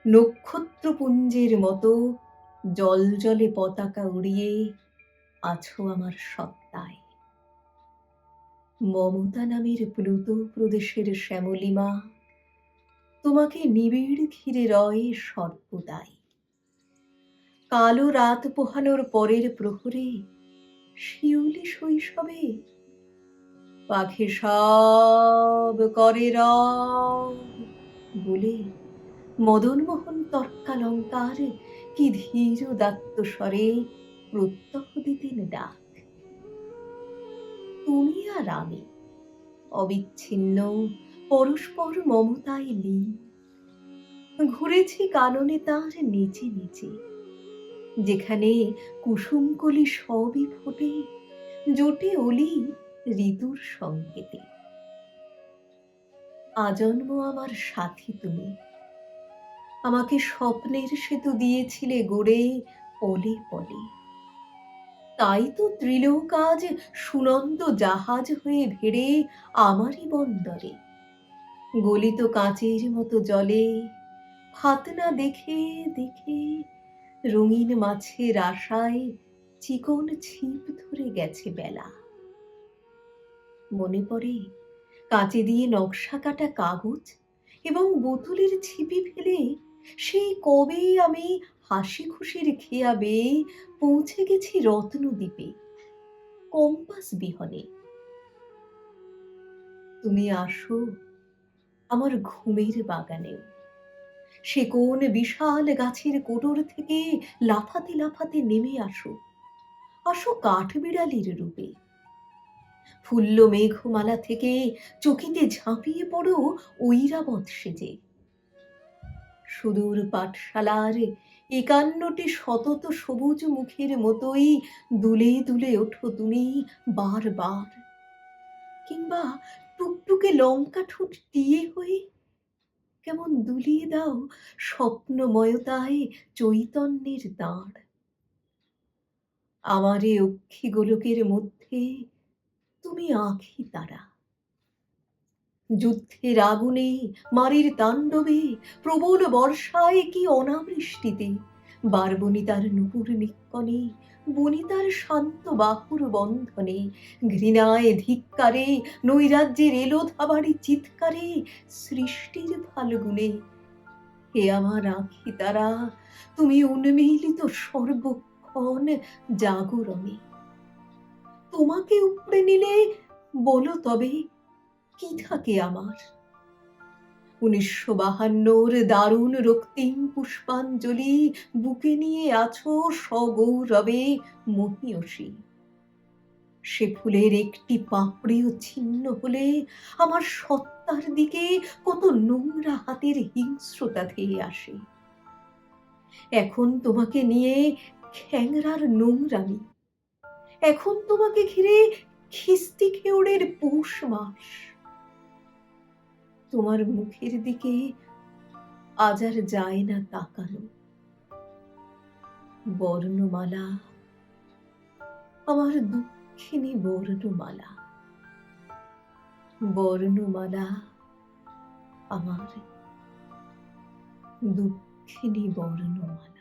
নক্ষত্রপুঞ্জের মতো জলজলে পতাকা উড়িয়ে আছো আমার সত্তায়। মমতা নামের প্লুত প্রদেশের শ্যামলিমা তোমাকে নিবিড় ঘিরে রয় সর্বদাই। কালো রাত পোহানোর পরের প্রহরে শিউলি শৈশবে পাখি সব করে রব বলে মদনমোহন তর্কালঙ্কার কি ধীর দাত্ত স্বরে প্রত্যহ দিতেন ডাক। তুমি আর আমি অবিচ্ছিন্ন পরস্পর মমতায় লীন, ঘুরেছি কাননে তার নিচে নিচে, যেখানে কুসুমকলি সবই ফোটে, জোটে অলি ঋতুর সংকেতে। আজন্ম আমার সাথী তুমি, আমাকে স্বপ্নের সেতু দিয়েছিলে গড়ে পলে পলে। তাই তো ত্রিলোক আজ সুনন্দ জাহাজ হয়ে ভিড়ে আমারই বন্দরে। গলিত কাঁচের মতো জলে ফাতনা দেখে দেখে রঙিন মাছের আশায় চিকন ছিপ ধরে গেছে বেলা। মনে পড়ে কাঁচে দিয়ে নকশা কাটা কাগজ এবং বোতলের ছিপি ফেলে সেই কবে আমি হাসি খুশির খেয়া বেয়ে পৌঁছে গেছি রত্নদ্বীপে, কম্পাস বিহনে। তুমি আসো আমার ঘুমের বাগানেও, সে কোন বিশাল গাছের কোটর থেকে লাফাতে লাফাতে নেমে আসো, আসো কাঠবিড়ালির রূপে। ফুল্ল মেঘমালা থেকে চকিতে ঝাঁপিয়ে পড়ো ঐরাবত সেজে। সুদূর পাঠশালার ৫১টি শতত সবুজ মুখের মতোই দুলে দুলে ওঠো তুমি বারবার, কিংবা টুকটুকে লঙ্কা ঠোঁট টিয়ে হয়ে কেমন দুলিয়ে দাও স্বপ্নময়তায় চৈতন্যের দাঁড়। আমার এ অক্ষি গোলকের মধ্যে তুমি আঁখি তারা। যুদ্ধের আগুনে, মারির তাণ্ডবে, প্রবল বর্ষায় কি অনাবৃষ্টিতে, বারবনিতার নুপুর নিক্কণে, বনিতার শান্ত বাহুর বন্ধনে, ঘৃণায় ধিক্কারে, নৈরাজ্যের এলো ধাবাড়ি চিৎকারে, সৃষ্টির ফাল্গুনে। হে আমার আঁখি তারা, তুমি উন্মীলিত সর্বক্ষণ জাগরণে। তোমাকে উপড়ে নিলে বলো তবে কি থাকে আমার? ১৯৫২ দারুণ রক্তিম পুষ্পাঞ্জলি বুকে নিয়ে আছো সগৌরবে মহীয়সী। সে ফুলের একটি পাপড়িও ছিন্ন হলে আমার সত্তার দিকে কত নোংরা হাতের হিংস্রতা ধেয়ে আসে। এখন তোমাকে নিয়ে খ্যাংরার নোংরামি, এখন তোমাকে ঘিরে খিস্তি খেউড়ের পৌষ মাস। তোমার মুখের দিকে আজ আর যায় না তাকানো। বর্ণমালা, আমার দুঃখিনী বর্ণমালা, বর্ণমালা, আমার দুঃখিনী বর্ণমালা।